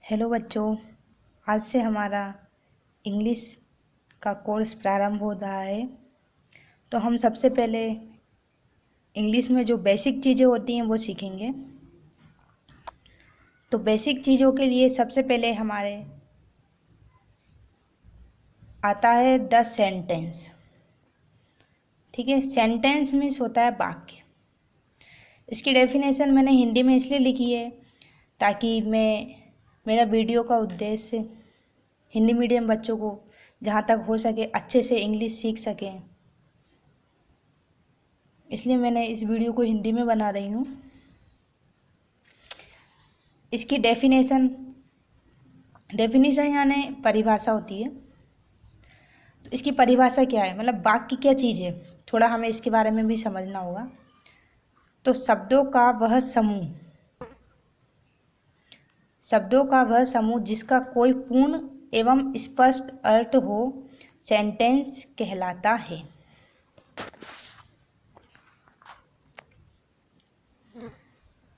Hello बच्चों, आज से हमारा इंग्लिश का कोर्स प्रारंभ हो रहा है। तो हम सबसे पहले इंग्लिश में जो बेसिक चीज़ें होती हैं वो सीखेंगे। तो बेसिक चीज़ों के लिए सबसे पहले हमारे आता है द सेंटेंस। ठीक है, सेंटेंस मीन्स होता है वाक्य। इसकी डेफिनेशन मैंने हिंदी में इसलिए लिखी है ताकि मेरा वीडियो का उद्देश्य हिंदी मीडियम बच्चों को जहाँ तक हो सके अच्छे से इंग्लिश सीख सकें, इसलिए मैंने इस वीडियो को हिंदी में बना रही हूँ। इसकी डेफिनेशन यानी परिभाषा होती है। तो इसकी परिभाषा क्या है, मतलब वाक्य क्या चीज़ है, थोड़ा हमें इसके बारे में भी समझना होगा। तो शब्दों का वह समूह जिसका कोई पूर्ण एवं स्पष्ट अर्थ हो सेंटेंस कहलाता है।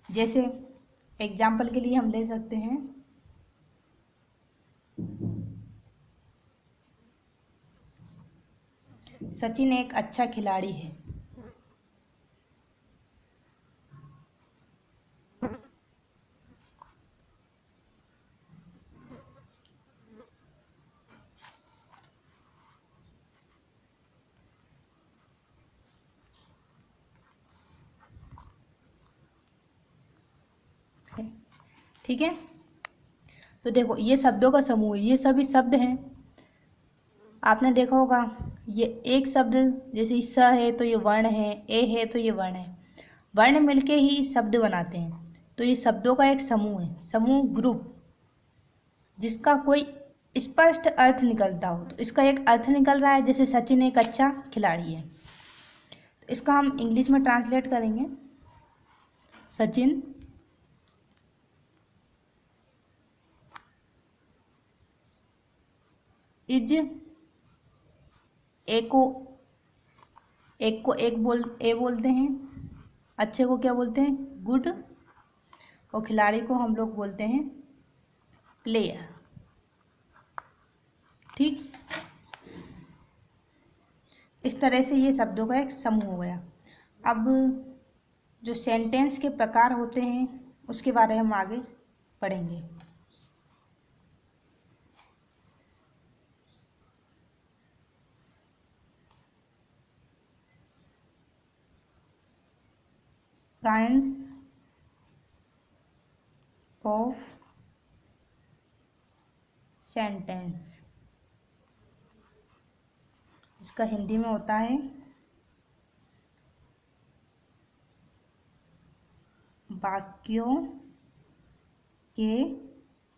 जैसे एग्जाम्पल के लिए हम ले सकते हैं, सचिन एक अच्छा खिलाड़ी है। ठीक है, तो देखो ये शब्दों का समूह है, ये सभी शब्द हैं। आपने देखा होगा ये एक शब्द जैसे स है तो ये वर्ण है, ए है तो ये वर्ण है, वर्ण मिलके ही शब्द बनाते हैं। तो ये शब्दों का एक समूह है, समूह ग्रुप, जिसका कोई स्पष्ट अर्थ निकलता हो। तो इसका एक अर्थ निकल रहा है, जैसे सचिन एक अच्छा खिलाड़ी है। तो इसका हम इंग्लिश में ट्रांसलेट करेंगे, सचिन इज ए को ए बोलते हैं, अच्छे को क्या बोलते हैं, गुड, और खिलाड़ी को हम लोग बोलते हैं प्लेयर। ठीक, इस तरह से ये शब्दों का एक समूह हो गया। अब जो सेंटेंस के प्रकार होते हैं उसके बारे में हम आगे पढ़ेंगे। काइंड्स ऑफ सेंटेंस, इसका हिंदी में होता है वाक्यों के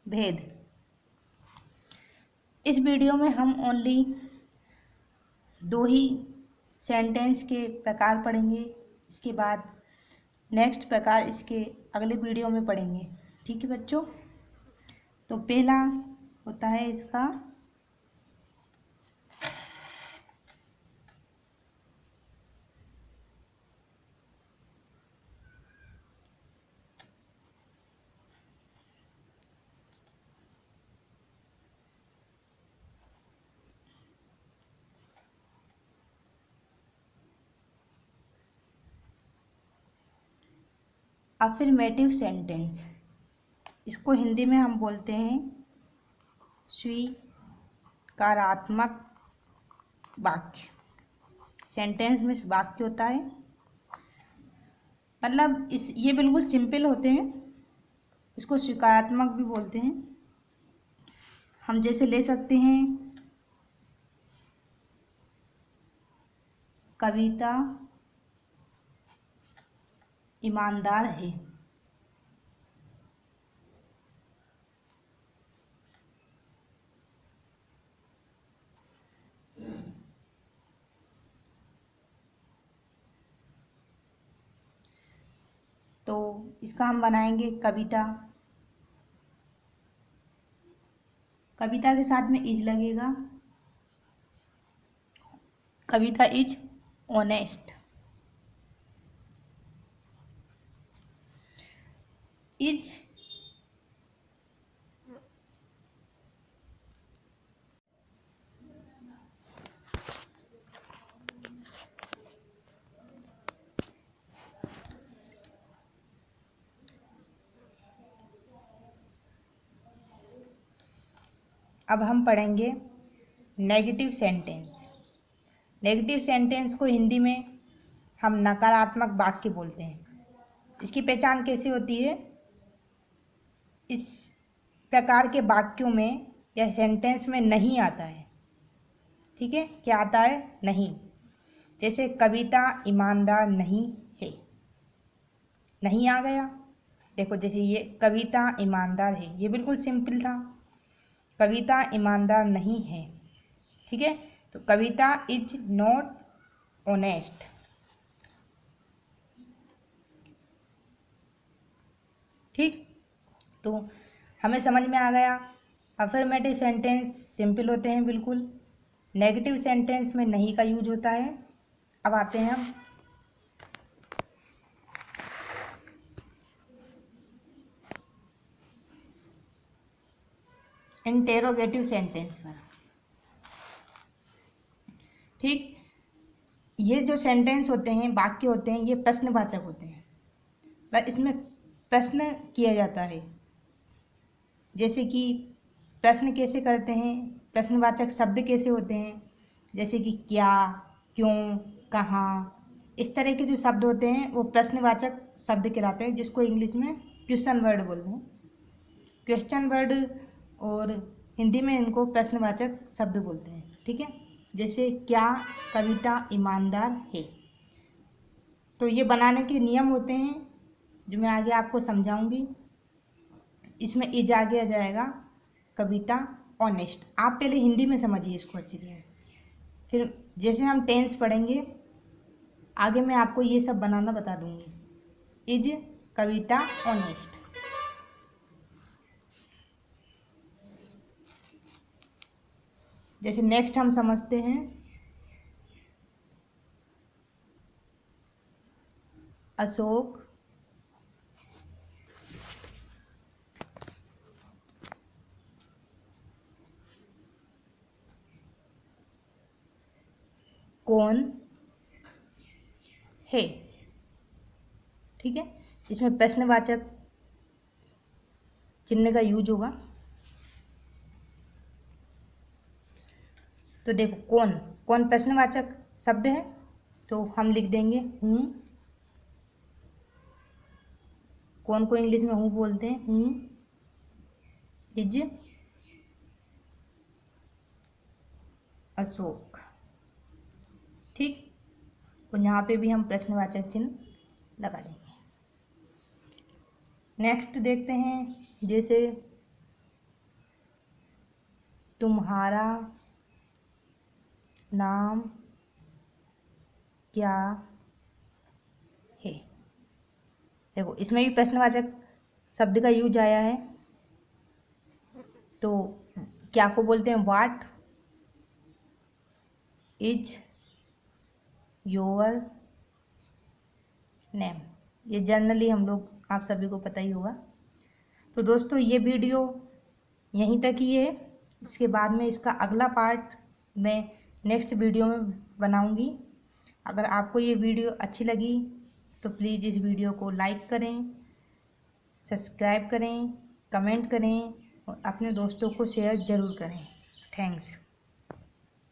भेद। इस वीडियो में हम ओनली 2 ही सेंटेंस के प्रकार पढ़ेंगे। इसके बाद नेक्स्ट प्रकार इसके अगले वीडियो में पढ़ेंगे। ठीक है बच्चों, तो पहला होता है इसका अफर्मेटिव सेंटेंस। इसको हिंदी में हम बोलते हैं स्वीकारात्मक वाक्य। सेंटेंस में वाक्य होता है, मतलब ये बिल्कुल सिंपल होते हैं, इसको स्वीकारात्मक भी बोलते हैं। हम जैसे ले सकते हैं कविता ईमानदार है। तो इसका हम बनाएंगे कविता के साथ में इज लगेगा, कविता इज ऑनेस्ट। इज अब हम पढ़ेंगे नेगेटिव सेंटेंस। नेगेटिव सेंटेंस को हिंदी में हम नकारात्मक वाक्य बोलते हैं। इसकी पहचान कैसे होती है? इस प्रकार के वाक्यों में या सेंटेंस में नहीं आता है। ठीक है, क्या आता है? नहीं। जैसे कविता ईमानदार नहीं है, नहीं आ गया। देखो जैसे ये कविता ईमानदार है, ये बिल्कुल सिंपल था। कविता ईमानदार नहीं है। ठीक है, तो कविता इज नॉट ऑनेस्ट। ठीक, तो हमें समझ में आ गया। अफर्मेटिव सेंटेंस सिंपल होते हैं बिल्कुल। नेगेटिव सेंटेंस में नहीं का यूज होता है। अब आते हैं हम इंटेरोगेटिव सेंटेंस पर। ठीक, ये जो सेंटेंस होते हैं, वाक्य होते हैं, ये प्रश्नवाचक होते हैं। इसमें प्रश्न किया जाता है। जैसे कि प्रश्न कैसे करते हैं, प्रश्नवाचक शब्द कैसे होते हैं, जैसे कि क्या, क्यों, कहाँ, इस तरह के जो शब्द होते हैं वो प्रश्नवाचक शब्द कहलाते हैं, जिसको इंग्लिश में क्वेश्चन वर्ड बोलते हैं। क्वेश्चन वर्ड, और हिंदी में इनको प्रश्नवाचक शब्द बोलते हैं। ठीक है, जैसे क्या कविता ईमानदार है। तो ये बनाने के नियम होते हैं जो मैं आगे आपको समझाऊंगी। इसमें इज आगे आ जाएगा, कविता ऑनेस्ट। आप पहले हिंदी में समझिए इसको अच्छी तरह, फिर जैसे हम टेंस पढ़ेंगे आगे मैं आपको ये सब बनाना बता दूंगी। Is Kavita honest. जैसे नेक्स्ट हम समझते हैं अशोक कौन है। ठीक है, इसमें प्रश्नवाचक चिन्ह का यूज होगा। तो देखो कौन, कौन प्रश्नवाचक शब्द है, तो हम लिख देंगे हूँ। कौन को इंग्लिश में हूँ बोलते हैं, हूँ इज अशोक। ठीक, और यहाँ पे भी हम प्रश्नवाचक चिन्ह लगा देंगे। नेक्स्ट देखते हैं, जैसे तुम्हारा नाम क्या है। देखो इसमें भी प्रश्नवाचक शब्द का यूज आया है। तो क्या को बोलते हैं व्हाट इज योर नेम। ये जनरली हम लोग, आप सभी को पता ही होगा। तो दोस्तों ये वीडियो यहीं तक ही है। इसके बाद में इसका अगला पार्ट मैं नेक्स्ट वीडियो में बनाऊंगी। अगर आपको ये वीडियो अच्छी लगी तो प्लीज़ इस वीडियो को लाइक करें, सब्सक्राइब करें, कमेंट करें और अपने दोस्तों को शेयर ज़रूर करें। थैंक्स।